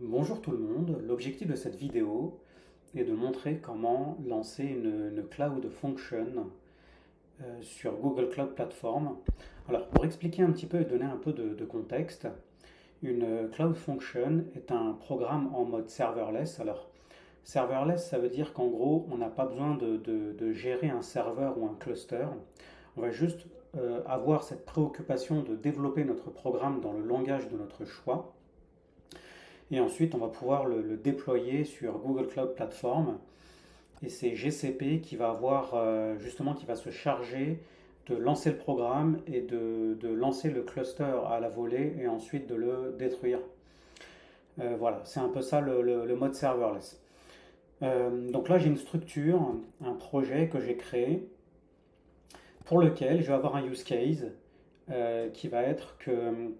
Bonjour tout le monde, l'objectif de cette vidéo est de montrer comment lancer une Cloud Function sur Google Cloud Platform. Alors pour expliquer un petit peu et donner un peu de contexte, une Cloud Function est un programme en mode serverless. Alors serverless, ça veut dire qu'en gros on n'a pas besoin de gérer un serveur ou un cluster. On va juste avoir cette préoccupation de développer notre programme dans le langage de notre choix. Et ensuite, on va pouvoir le déployer sur Google Cloud Platform. Et c'est GCP qui va avoir justement qui va se charger de lancer le programme et de lancer le cluster à la volée et ensuite de le détruire. Voilà, c'est un peu ça le mode serverless. Donc là, j'ai une structure, un projet que j'ai créé pour lequel je vais avoir un use case qui va être que,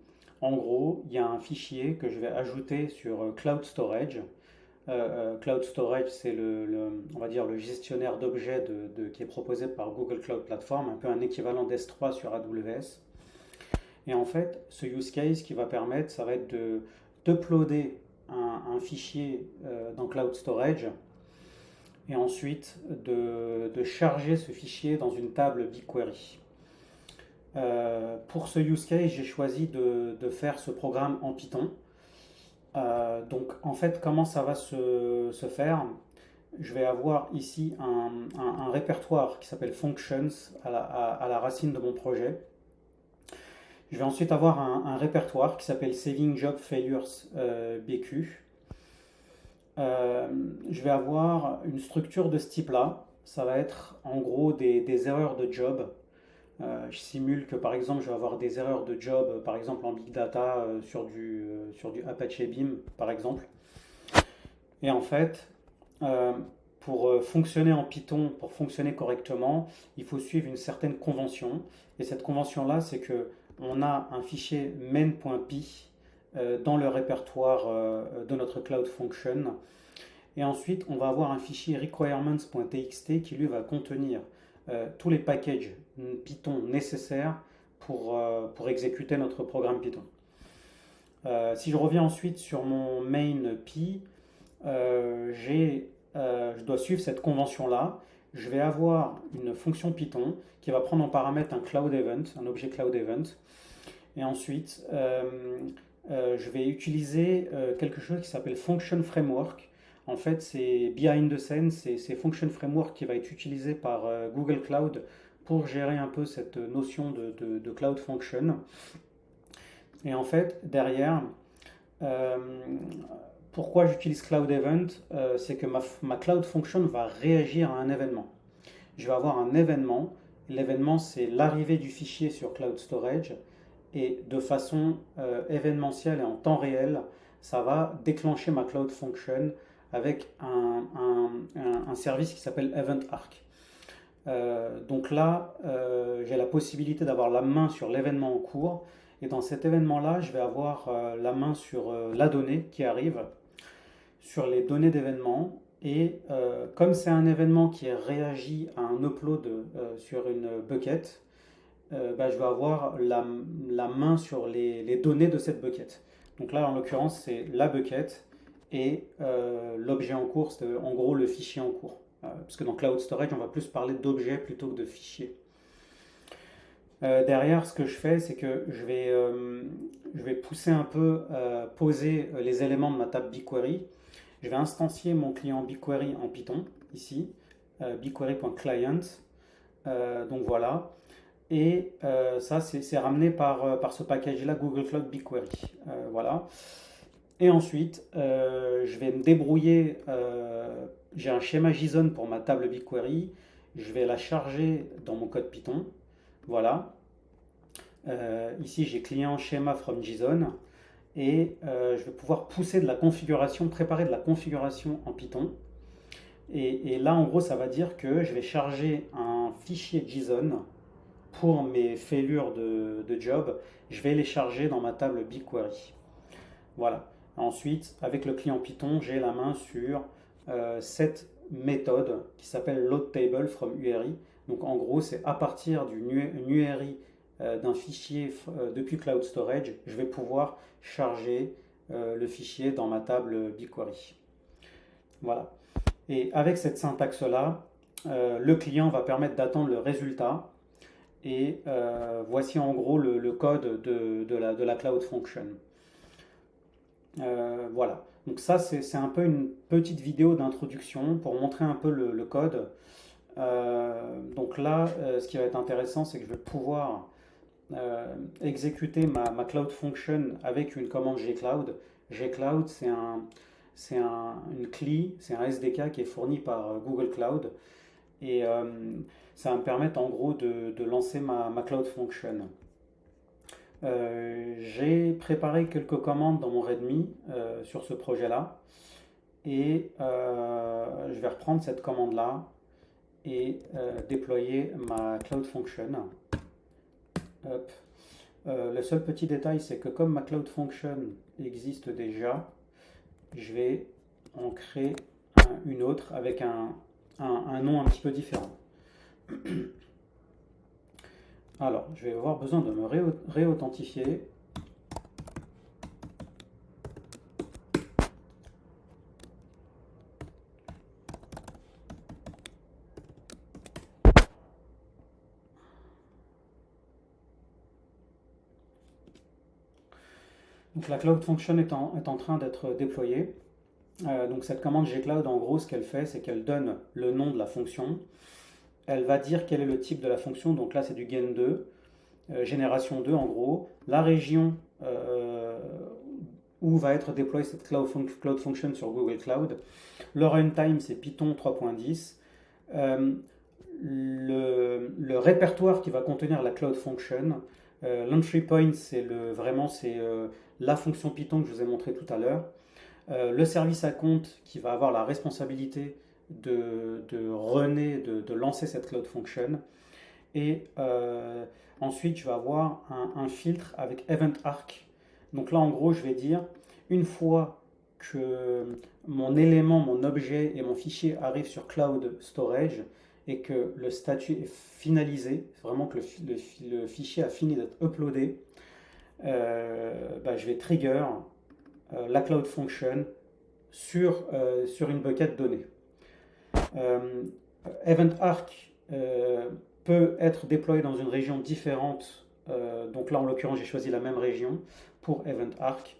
en gros, il y a un fichier que je vais ajouter sur Cloud Storage. Cloud Storage, c'est on va dire le gestionnaire d'objets qui est proposé par Google Cloud Platform, un peu un équivalent d'S3 sur AWS. Et en fait, ce use case qui va permettre, ça va être d'uploader un fichier dans Cloud Storage et ensuite de charger ce fichier dans une table BigQuery. Pour ce use case, j'ai choisi de faire ce programme en Python. Donc en fait, comment ça va se faire? Je vais avoir ici un répertoire qui s'appelle Functions à la racine de mon projet. Je vais ensuite avoir un répertoire qui s'appelle Saving Job Failures BQ. Je vais avoir une structure de ce type-là. Ça va être en gros des erreurs de job. Je simule que par exemple je vais avoir des erreurs de job, par exemple en big data sur du Apache Beam par exemple. Et en fait, pour fonctionner en Python, pour fonctionner correctement, il faut suivre une certaine convention. Et cette convention-là, c'est que on a un fichier main.py dans le répertoire de notre Cloud Function. Et ensuite, on va avoir un fichier requirements.txt qui lui va contenir tous les packages Python nécessaires pour exécuter notre programme Python. Si je reviens ensuite sur mon main.py, je dois suivre cette convention-là. Je vais avoir une fonction Python qui va prendre en paramètre un Cloud Event, un objet Cloud Event. Et ensuite, je vais utiliser quelque chose qui s'appelle Function Framework. En fait, c'est behind the scenes, c'est Function Framework qui va être utilisé par Google Cloud pour gérer un peu cette notion de Cloud Function. Et en fait, derrière, euh, pourquoi j'utilise Cloud Event? C'est que ma Cloud Function va réagir à un événement. Je vais avoir un événement. L'événement, c'est l'arrivée du fichier sur Cloud Storage. Et de façon événementielle et en temps réel, ça va déclencher ma Cloud Function avec un service qui s'appelle Event Arc. Donc là, j'ai la possibilité d'avoir la main sur l'événement en cours. Et dans cet événement-là, je vais avoir la main sur la donnée qui arrive, sur les données d'événement. Et comme c'est un événement qui réagit à un upload sur une bucket, bah, je vais avoir la main sur les données de cette bucket. Donc là, en l'occurrence, c'est la bucket et l'objet en cours, c'est en gros le fichier en cours. Parce que dans Cloud Storage, on va plus parler d'objets plutôt que de fichiers. Derrière, ce que je fais, c'est que je vais pousser un peu, poser les éléments de ma table BigQuery. Je vais instancier mon client BigQuery en Python, ici, BigQuery.client. Donc voilà. Et ça, c'est ramené par ce package-là, Google Cloud BigQuery. Voilà. Et ensuite, je vais me débrouiller. J'ai un schéma JSON pour ma table BigQuery. Je vais la charger dans mon code Python. Voilà. Ici, j'ai client schéma from JSON. Et je vais pouvoir pousser de la configuration, préparer de la configuration en Python. Et là, en gros, ça va dire que je vais charger un fichier JSON pour mes fêlures de job. Je vais les charger dans ma table BigQuery. Voilà. Ensuite, avec le client Python, j'ai la main sur cette méthode qui s'appelle loadTable from URI. Donc en gros, c'est à partir d'une URI d'un fichier depuis Cloud Storage, je vais pouvoir charger le fichier dans ma table BigQuery. Voilà. Et avec cette syntaxe-là, le client va permettre d'attendre le résultat. Et voici en gros le code de la Cloud Function. Voilà. Donc ça, c'est un peu une petite vidéo d'introduction pour montrer un peu le code. Donc là, ce qui va être intéressant, c'est que je vais pouvoir exécuter ma Cloud Function avec une commande gcloud. Gcloud, une CLI, c'est un SDK qui est fourni par Google Cloud. Et ça va me permettre en gros de lancer ma Cloud Function. J'ai préparé quelques commandes dans mon README sur ce projet-là. Et je vais reprendre cette commande-là et déployer ma Cloud Function. Hop. Le seul petit détail, c'est que comme ma Cloud Function existe déjà, je vais en créer une autre avec un nom un petit peu différent. Alors, je vais avoir besoin de me réauthentifier. Donc la Cloud Function est en train d'être déployée. Donc cette commande gcloud, en gros, ce qu'elle fait, c'est qu'elle donne le nom de la fonction. Elle va dire quel est le type de la fonction. Donc là, c'est du Gen 2, génération 2 en gros. La région où va être déployée cette Cloud Function sur Google Cloud. Le runtime, c'est Python 3.10. Le répertoire qui va contenir la Cloud Function. L'entry point, c'est vraiment la fonction Python que je vous ai montré tout à l'heure. Le service à compte qui va avoir la responsabilité de lancer cette Cloud Function. Et ensuite, je vais avoir un filtre avec Event Arc. Donc là, en gros, je vais dire, une fois que mon élément, mon objet et mon fichier arrivent sur Cloud Storage et que le statut est finalisé, vraiment que le fichier a fini d'être uploadé, je vais trigger la Cloud Function sur une bucket donnée. Event Arc peut être déployé dans une région différente. Donc là, en l'occurrence, j'ai choisi la même région pour Event Arc.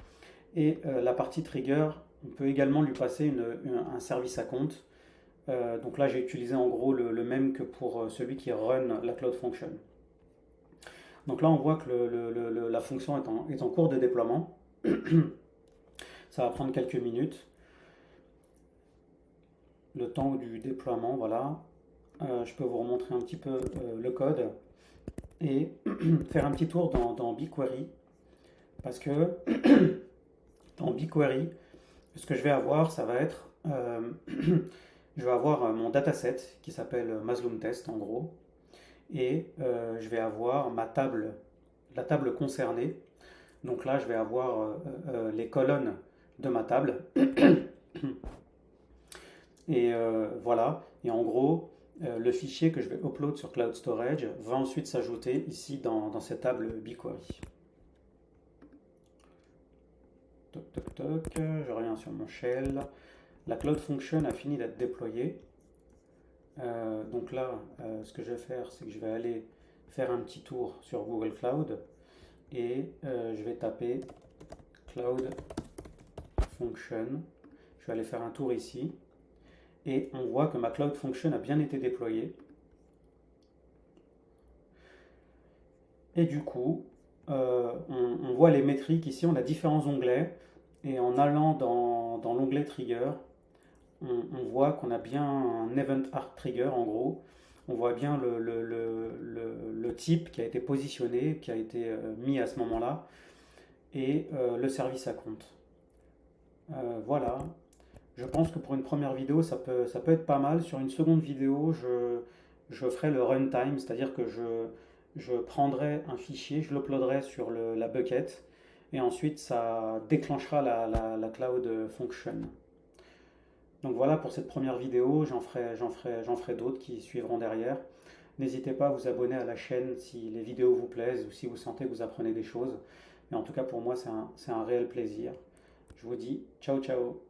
Et la partie trigger, on peut également lui passer un service à compte. Donc là, j'ai utilisé en gros le même que pour celui qui run la Cloud Function. Donc là, on voit que la fonction est en cours de déploiement. Ça va prendre quelques minutes. Le temps du déploiement, voilà. Je peux vous remontrer un petit peu le code et faire un petit tour dans BigQuery. Parce que dans BigQuery, ce que je vais avoir, ça va être... je vais avoir mon dataset qui s'appelle Maslum Test en gros. Et je vais avoir la table concernée. Donc là, je vais avoir les colonnes de ma table. Et voilà. Et en gros, le fichier que je vais upload sur Cloud Storage va ensuite s'ajouter ici dans cette table BigQuery. Toc, toc, toc. Je reviens sur mon shell. La Cloud Function a fini d'être déployée. Donc là, ce que je vais faire, c'est que je vais aller faire un petit tour sur Google Cloud et je vais taper Cloud Function. Je vais aller faire un tour ici et on voit que ma Cloud Function a bien été déployée. Et du coup, on voit les métriques ici, on a différents onglets et en allant dans l'onglet Trigger, on voit qu'on a bien un Event Arc Trigger en gros. On voit bien le type qui a été positionné, qui a été mis à ce moment-là, et le service à compte. Voilà. Je pense que pour une première vidéo, ça peut être pas mal. Sur une seconde vidéo, je ferai le runtime, c'est-à-dire que je prendrai un fichier, je l'uploaderai sur la bucket, et ensuite ça déclenchera la Cloud Function. Donc voilà pour cette première vidéo, j'en ferai d'autres qui suivront derrière. N'hésitez pas à vous abonner à la chaîne si les vidéos vous plaisent ou si vous sentez que vous apprenez des choses. Mais en tout cas pour moi c'est un réel plaisir. Je vous dis ciao ciao.